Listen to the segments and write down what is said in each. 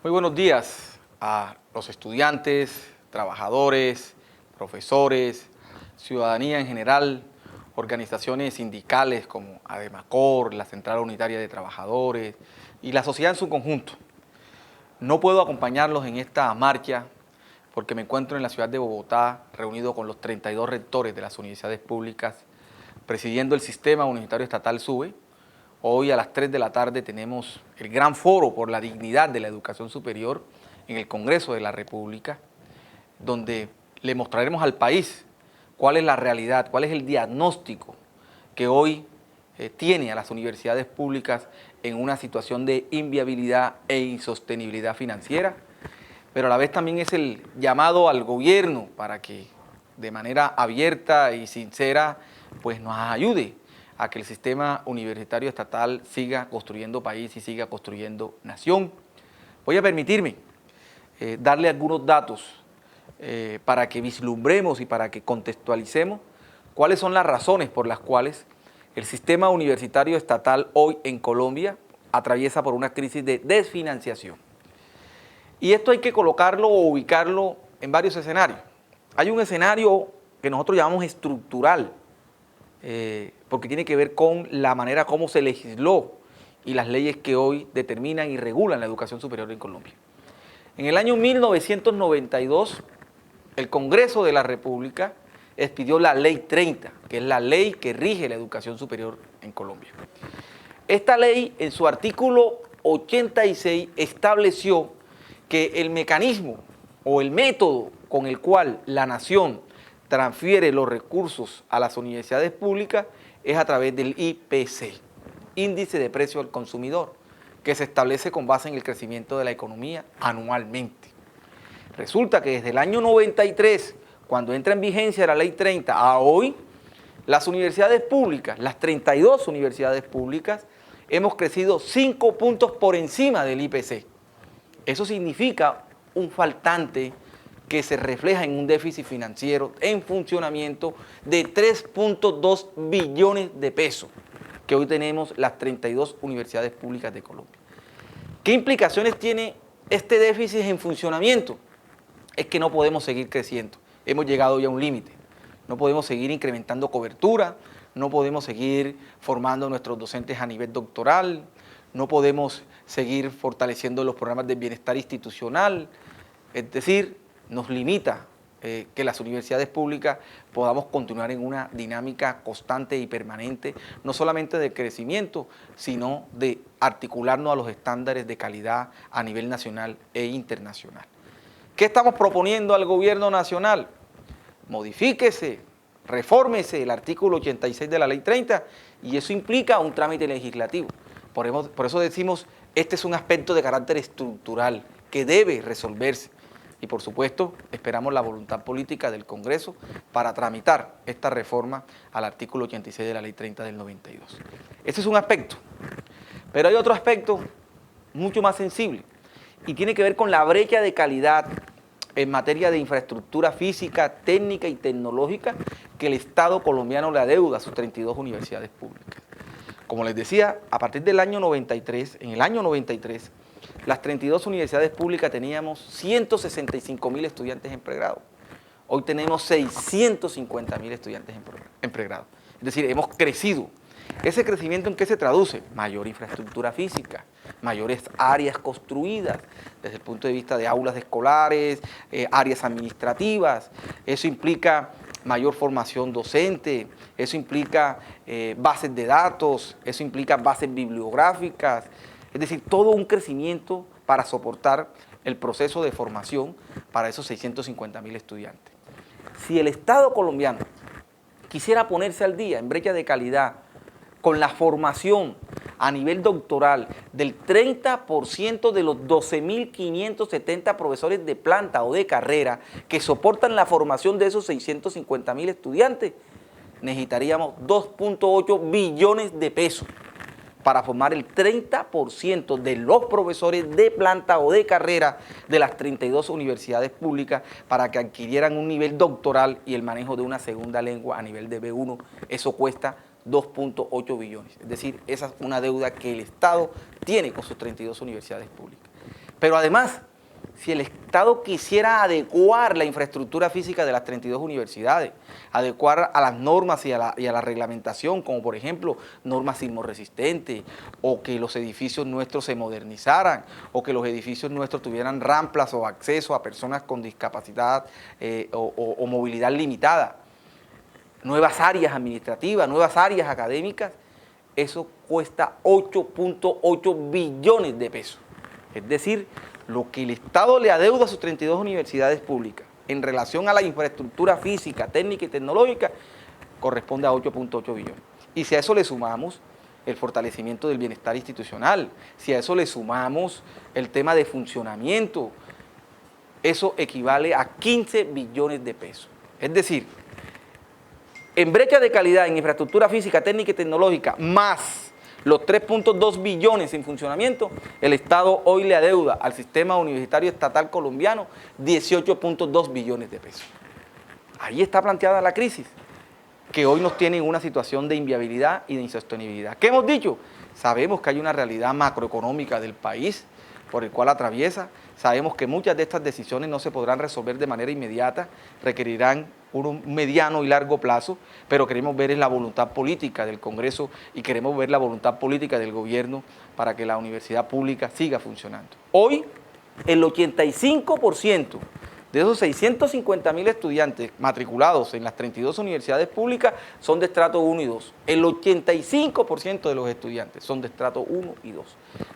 Muy buenos días a los estudiantes, trabajadores, profesores, ciudadanía en general, organizaciones sindicales como ADEMACOR, la Central Unitaria de Trabajadores y la sociedad en su conjunto. No puedo acompañarlos en esta marcha porque me encuentro en la ciudad de Bogotá reunido con los 32 rectores de las universidades públicas, presidiendo el Sistema Universitario Estatal SUBE. Hoy a las 3 de la tarde tenemos el gran foro por la dignidad de la educación superior en el Congreso de la República, donde le mostraremos al país cuál es la realidad, cuál es el diagnóstico que hoy tiene a las universidades públicas en una situación de inviabilidad e insostenibilidad financiera, pero a la vez también es el llamado al gobierno para que de manera abierta y sincera pues nos ayude a que el sistema universitario estatal siga construyendo país y siga construyendo nación. Voy a permitirme darle algunos datos para que vislumbremos y para que contextualicemos cuáles son las razones por las cuales el sistema universitario estatal hoy en Colombia atraviesa por una crisis de desfinanciación. Y esto hay que colocarlo o ubicarlo en varios escenarios. Hay un escenario que nosotros llamamos estructural, porque tiene que ver con la manera como se legisló y las leyes que hoy determinan y regulan la educación superior en Colombia. En el año 1992, el Congreso de la República expidió la Ley 30, que es la ley que rige la educación superior en Colombia. Esta ley, en su artículo 86, estableció que el mecanismo o el método con el cual la nación transfiere los recursos a las universidades públicas es a través del IPC, Índice de Precio al Consumidor, que se establece con base en el crecimiento de la economía anualmente. Resulta que desde el año 93, cuando entra en vigencia la Ley 30, a hoy, las universidades públicas, las 32 universidades públicas, hemos crecido 5 puntos por encima del IPC. Eso significa un faltante que se refleja en un déficit financiero en funcionamiento de 3.2 billones de pesos que hoy tenemos las 32 universidades públicas de Colombia. ¿Qué implicaciones tiene este déficit en funcionamiento? Es que no podemos seguir creciendo, hemos llegado ya a un límite, no podemos seguir incrementando cobertura, no podemos seguir formando a nuestros docentes a nivel doctoral, no podemos seguir fortaleciendo los programas de bienestar institucional, es decir, nos limita que las universidades públicas podamos continuar en una dinámica constante y permanente, no solamente de crecimiento, sino de articularnos a los estándares de calidad a nivel nacional e internacional. ¿Qué estamos proponiendo al gobierno nacional? Modifíquese, refórmese el artículo 86 de la Ley 30 y eso implica un trámite legislativo. Por eso decimos, este es un aspecto de carácter estructural que debe resolverse. Y por supuesto, esperamos la voluntad política del Congreso para tramitar esta reforma al artículo 86 de la Ley 30 del 92. Ese es un aspecto. Pero hay otro aspecto mucho más sensible y tiene que ver con la brecha de calidad en materia de infraestructura física, técnica y tecnológica que el Estado colombiano le adeuda a sus 32 universidades públicas. Como les decía, a partir del año 93, en el año 93, las 32 universidades públicas teníamos 165.000 estudiantes en pregrado. Hoy tenemos 650.000 estudiantes en pregrado. Es decir, hemos crecido. ¿Ese crecimiento en qué se traduce? Mayor infraestructura física, mayores áreas construidas desde el punto de vista de aulas escolares, áreas administrativas. Eso implica mayor formación docente, eso implica bases de datos, eso implica bases bibliográficas, es decir, todo un crecimiento para soportar el proceso de formación para esos 650.000 estudiantes. Si el Estado colombiano quisiera ponerse al día en brecha de calidad con la formación a nivel doctoral del 30% de los 12.570 profesores de planta o de carrera que soportan la formación de esos 650.000 estudiantes, necesitaríamos 2.8 billones de pesos para formar el 30% de los profesores de planta o de carrera de las 32 universidades públicas para que adquirieran un nivel doctoral y el manejo de una segunda lengua a nivel de B1. Eso cuesta 2.8 billones. Es decir, esa es una deuda que el Estado tiene con sus 32 universidades públicas. Pero además, si el Estado quisiera adecuar la infraestructura física de las 32 universidades, adecuar a las normas y a la reglamentación, como por ejemplo normas sismorresistentes, o que los edificios nuestros se modernizaran, o que los edificios nuestros tuvieran rampas o acceso a personas con discapacidad o movilidad limitada, nuevas áreas administrativas, nuevas áreas académicas, eso cuesta 8.8 billones de pesos. Es decir, lo que el Estado le adeuda a sus 32 universidades públicas en relación a la infraestructura física, técnica y tecnológica corresponde a 8.8 billones. Y si a eso le sumamos el fortalecimiento del bienestar institucional, si a eso le sumamos el tema de funcionamiento, eso equivale a 15 billones de pesos. Es decir, en brecha de calidad en infraestructura física, técnica y tecnológica, más los 3.2 billones en funcionamiento, el Estado hoy le adeuda al sistema universitario estatal colombiano 18.2 billones de pesos. Ahí está planteada la crisis, que hoy nos tiene en una situación de inviabilidad y de insostenibilidad. ¿Qué hemos dicho? Sabemos que hay una realidad macroeconómica del país por el cual atraviesa, sabemos que muchas de estas decisiones no se podrán resolver de manera inmediata, requerirán un mediano y largo plazo, pero queremos ver la voluntad política del Congreso y queremos ver la voluntad política del gobierno para que la universidad pública siga funcionando. Hoy, el 85% de esos 650.000 estudiantes matriculados en las 32 universidades públicas son de estrato 1 y 2. El 85% de los estudiantes son de estrato 1 y 2.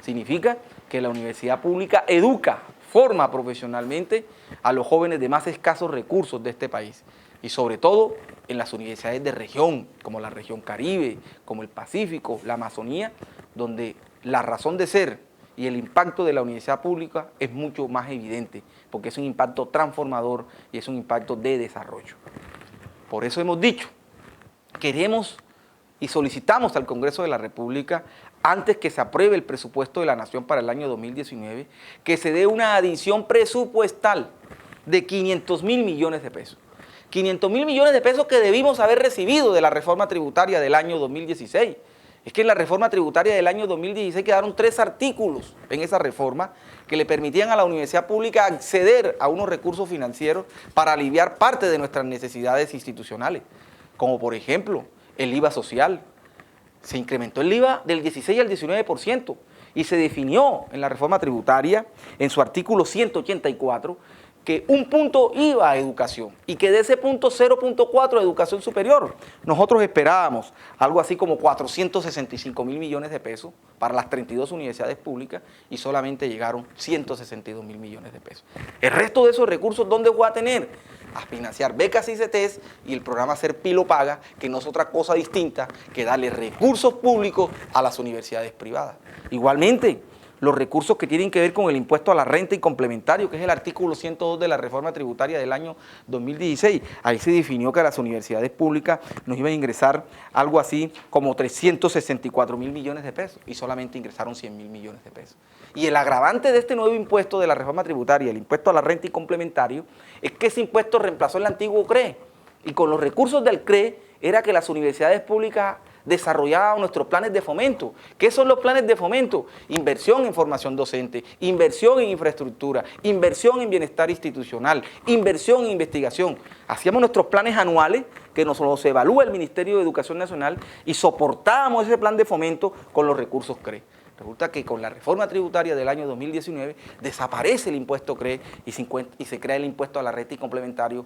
Significa que la universidad pública educa, forma profesionalmente a los jóvenes de más escasos recursos de este país. Y sobre todo en las universidades de región, como la región Caribe, como el Pacífico, la Amazonía, donde la razón de ser y el impacto de la universidad pública es mucho más evidente, porque es un impacto transformador y es un impacto de desarrollo. Por eso hemos dicho, queremos y solicitamos al Congreso de la República, antes que se apruebe el presupuesto de la Nación para el año 2019, que se dé una adición presupuestal de 500.000 millones de pesos. 500.000 millones de pesos que debimos haber recibido de la reforma tributaria del año 2016. Es que en la reforma tributaria del año 2016 quedaron 3 artículos en esa reforma que le permitían a la universidad pública acceder a unos recursos financieros para aliviar parte de nuestras necesidades institucionales, como por ejemplo el IVA social. Se incrementó el IVA del 16 al 19% y se definió en la reforma tributaria, en su artículo 184, que un punto iba a educación y que de ese punto 0.4 a educación superior. Nosotros esperábamos algo así como 465.000 millones de pesos para las 32 universidades públicas y solamente llegaron 162.000 millones de pesos. El resto de esos recursos, ¿dónde voy a tener? A financiar becas y CTs y el programa Ser Pilo Paga, que no es otra cosa distinta que darle recursos públicos a las universidades privadas. Igualmente, los recursos que tienen que ver con el impuesto a la renta y complementario, que es el artículo 102 de la reforma tributaria del año 2016. Ahí se definió que a las universidades públicas nos iban a ingresar algo así como 364.000 millones de pesos y solamente ingresaron 100.000 millones de pesos. Y el agravante de este nuevo impuesto de la reforma tributaria, el impuesto a la renta y complementario, es que ese impuesto reemplazó el antiguo CRE y con los recursos del CRE era que las universidades públicas desarrollaban nuestros planes de fomento. ¿Qué son los planes de fomento? Inversión en formación docente, inversión en infraestructura, inversión en bienestar institucional, inversión en investigación. Hacíamos nuestros planes anuales que nos los evalúa el Ministerio de Educación Nacional y soportábamos ese plan de fomento con los recursos CRE. Resulta que con la reforma tributaria del año 2019 desaparece el impuesto CRE y se crea el impuesto a la renta y complementario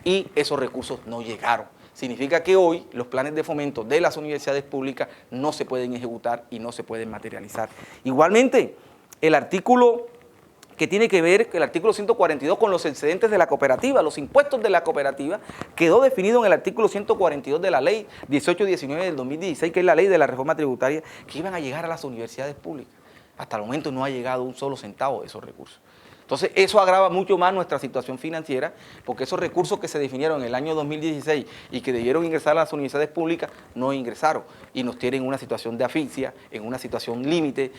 y esos recursos no llegaron. Significa que hoy los planes de fomento de las universidades públicas no se pueden ejecutar y no se pueden materializar. Igualmente, el artículo que tiene que ver, el artículo 142 con los excedentes de la cooperativa, los impuestos de la cooperativa, quedó definido en el artículo 142 de la ley 1819 del 2016, que es la ley de la reforma tributaria, que iban a llegar a las universidades públicas. Hasta el momento no ha llegado un solo centavo de esos recursos. Entonces, eso agrava mucho más nuestra situación financiera, porque esos recursos que se definieron en el año 2016 y que debieron ingresar a las universidades públicas, no ingresaron y nos tienen en una situación de asfixia, en una situación límite.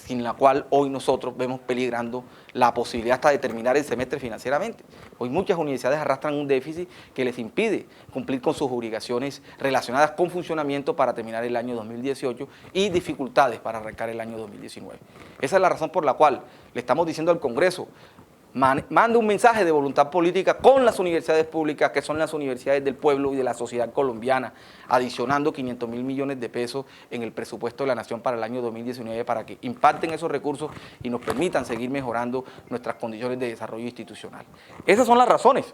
sin la cual hoy nosotros vemos peligrando la posibilidad hasta de terminar el semestre financieramente. Hoy muchas universidades arrastran un déficit que les impide cumplir con sus obligaciones relacionadas con funcionamiento para terminar el año 2018 y dificultades para arrancar el año 2019. Esa es la razón por la cual le estamos diciendo al Congreso: manda un mensaje de voluntad política con las universidades públicas, que son las universidades del pueblo y de la sociedad colombiana, adicionando 500.000 millones de pesos en el presupuesto de la Nación para el año 2019 para que impacten esos recursos y nos permitan seguir mejorando nuestras condiciones de desarrollo institucional. Esas son las razones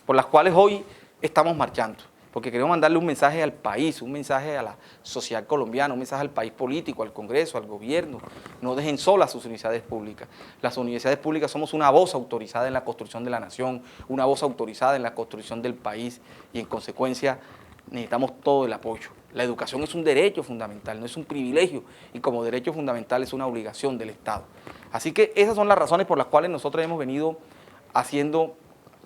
por las cuales hoy estamos marchando, porque queremos mandarle un mensaje al país, un mensaje a la sociedad colombiana, un mensaje al país político, al Congreso, al gobierno. No dejen solas sus universidades públicas. Las universidades públicas somos una voz autorizada en la construcción de la nación, una voz autorizada en la construcción del país y en consecuencia necesitamos todo el apoyo. La educación es un derecho fundamental, no es un privilegio, y como derecho fundamental es una obligación del Estado. Así que esas son las razones por las cuales nosotros hemos venido haciendo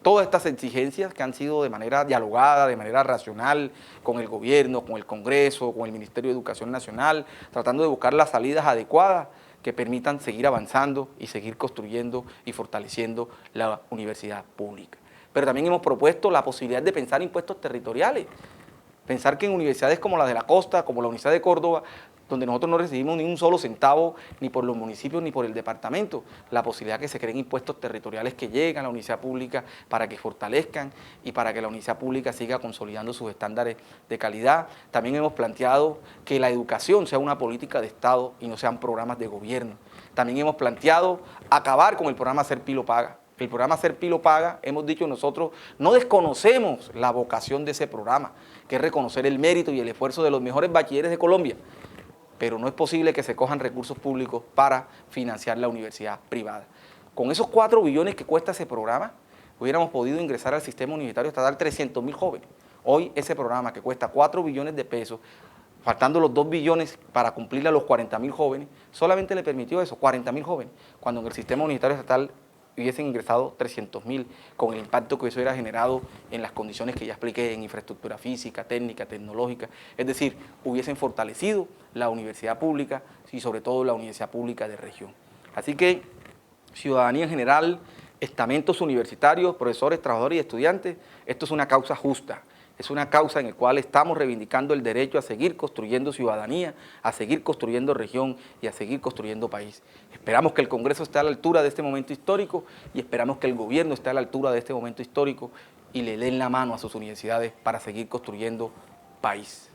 todas estas exigencias que han sido de manera dialogada, de manera racional, con el gobierno, con el Congreso, con el Ministerio de Educación Nacional, tratando de buscar las salidas adecuadas que permitan seguir avanzando y seguir construyendo y fortaleciendo la universidad pública. Pero también hemos propuesto la posibilidad de pensar impuestos territoriales, pensar que en universidades como la de la Costa, como la Universidad de Córdoba, donde nosotros no recibimos ni un solo centavo ni por los municipios ni por el departamento, la posibilidad que se creen impuestos territoriales que lleguen a la universidad pública para que fortalezcan y para que la universidad pública siga consolidando sus estándares de calidad. También hemos planteado que la educación sea una política de Estado y no sean programas de gobierno. También hemos planteado acabar con el programa Ser Pilo Paga. El programa Ser Pilo Paga, hemos dicho nosotros, no desconocemos la vocación de ese programa, que es reconocer el mérito y el esfuerzo de los mejores bachilleres de Colombia, pero no es posible que se cojan recursos públicos para financiar la universidad privada. Con esos 4 billones que cuesta ese programa, hubiéramos podido ingresar al sistema universitario estatal 300.000 jóvenes. Hoy ese programa que cuesta 4 billones de pesos, faltando los 2 billones para cumplirle a los 40.000 jóvenes, solamente le permitió eso, 40.000 jóvenes, cuando en el sistema universitario estatal hubiesen ingresado 300.000, con el impacto que eso hubiera generado en las condiciones que ya expliqué, en infraestructura física, técnica, tecnológica, es decir, hubiesen fortalecido la universidad pública y sobre todo la universidad pública de región. Así que, ciudadanía en general, estamentos universitarios, profesores, trabajadores y estudiantes, esto es una causa justa. Es una causa en la cual estamos reivindicando el derecho a seguir construyendo ciudadanía, a seguir construyendo región y a seguir construyendo país. Esperamos que el Congreso esté a la altura de este momento histórico y esperamos que el gobierno esté a la altura de este momento histórico y le den la mano a sus universidades para seguir construyendo país.